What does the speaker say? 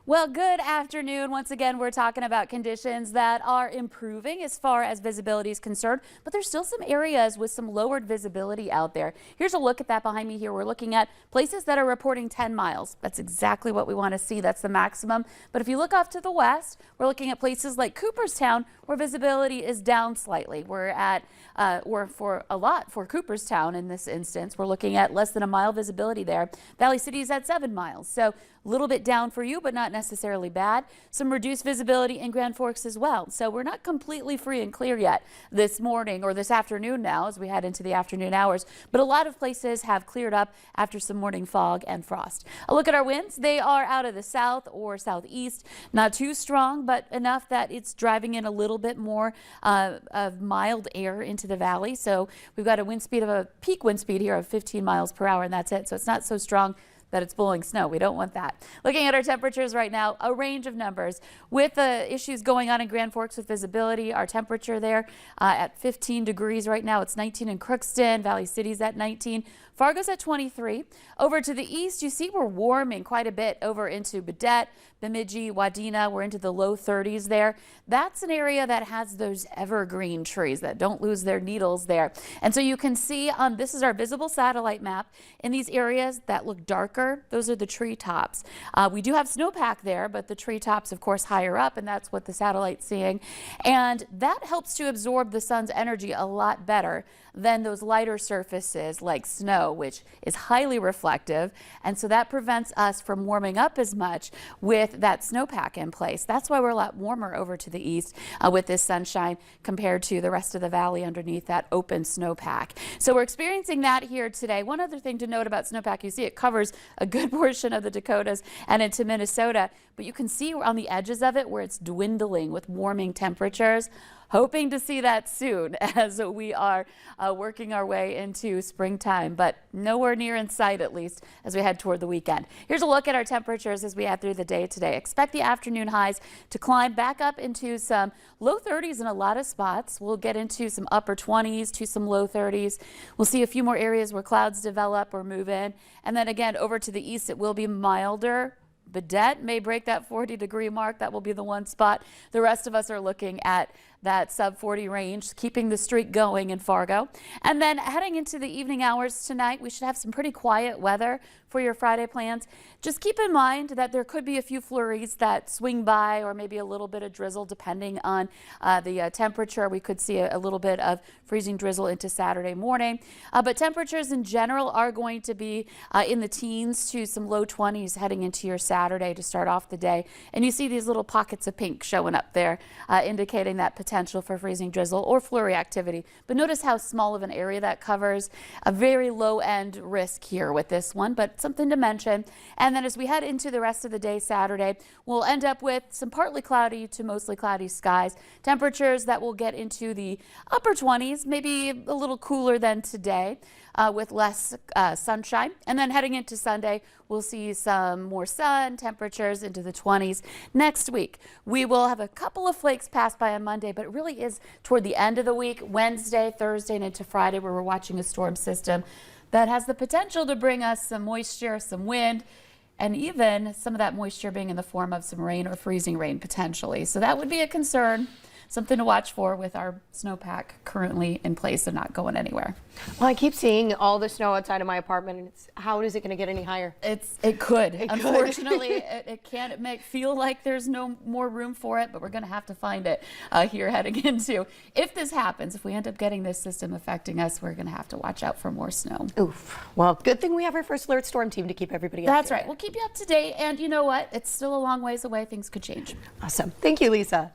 Well, good afternoon. Once again, we're talking about conditions that are improving as far as visibility is concerned, but there's still some areas with some lowered visibility out there. Here's a look at that behind me here. We're looking at places that are reporting 10 miles. That's exactly what we want to see. That's the maximum. But if you look off to the west, we're looking at places like Cooperstown where visibility is down slightly. We're at, for Cooperstown in this instance, we're looking at less than a mile visibility there. Valley City is at 7 miles. So a little bit down for you, but not necessarily bad. Some reduced visibility in Grand Forks as well. So we're not completely free and clear yet this morning or this afternoon now as we head into the afternoon hours. But a lot of places have cleared up after some morning fog and frost. A look at our winds. They are out of the south or southeast. Not too strong, but enough that it's driving in a little bit more of mild air into the valley. So we've got a wind speed of a peak wind speed here of 15 miles per hour, and that's it. So it's not so strong that it's blowing snow. We don't want that. Looking at our temperatures right now, a range of numbers. With the issues going on in Grand Forks with visibility, our temperature there at 15 degrees right now. It's 19 in Crookston. Valley City's at 19. Fargo's at 23. Over to the east, you see we're warming quite a bit over into Baudette, Bemidji, Wadena. We're into the low 30s there. That's an area that has those evergreen trees that don't lose their needles there. And so you can see this is our visible satellite map. In these areas that look darker, those are the treetops. We do have snowpack there, but the treetops, of course, higher up, and that's what the satellite's seeing. And that helps to absorb the sun's energy a lot better than those lighter surfaces like snow, which is highly reflective. And so that prevents us from warming up as much with that snowpack in place. That's why we're a lot warmer over to the east with this sunshine compared to the rest of the valley underneath that open snowpack. So we're experiencing that here today. One other thing to note about snowpack, you see it covers a good portion of the Dakotas and into Minnesota, but you can see on the edges of it where it's dwindling with warming temperatures. Hoping to see that soon as we are working our way into springtime, but nowhere near in sight, at least as we head toward the weekend. Here's a look at our temperatures as we head through the day today. Expect the afternoon highs to climb back up into some low 30s in a lot of spots. We'll get into some upper 20s to some low 30s. We'll see a few more areas where clouds develop or move in. And then again, over to the east, it will be milder. Baudette may break that 40-degree mark. That will be the one spot. The rest of us are looking at that sub 40 range, keeping the streak going in Fargo. And then heading into the evening hours tonight, we should have some pretty quiet weather for your Friday plans. Just keep in mind that there could be a few flurries that swing by or maybe a little bit of drizzle depending on the temperature. We could see a little bit of freezing drizzle into Saturday morning. But temperatures in general are going to be in the teens to some low 20s heading into your Saturday to start off the day. And you see these little pockets of pink showing up there indicating that potential for freezing drizzle or flurry activity. But notice how small of an area that covers. A very low end risk here with this one, but something to mention. And then as we head into the rest of the day Saturday, we'll end up with some partly cloudy to mostly cloudy skies. Temperatures that will get into the upper 20s, maybe a little cooler than today with less sunshine. And then heading into Sunday, we'll see some more sun, temperatures into the 20s. Next week, we will have a couple of flakes pass by on Monday, but it really is toward the end of the week, Wednesday, Thursday, and into Friday, where we're watching a storm system that has the potential to bring us some moisture, some wind, and even some of that moisture being in the form of some rain or freezing rain potentially. So that would be a concern. Something to watch for with our snowpack currently in place and not going anywhere. Well, I keep seeing all the snow outside of my apartment, and how is it going to get any higher? It could. Unfortunately, it can't feel like there's no more room for it, but we're going to have to find it here heading into. If this happens, if we end up getting this system affecting us, we're going to have to watch out for more snow. Oof. Well, good thing we have our first alert storm team to keep everybody up. That's right. We'll keep you up to date, and you know what? It's still a long ways away. Things could change. Awesome. Thank you, Lisa.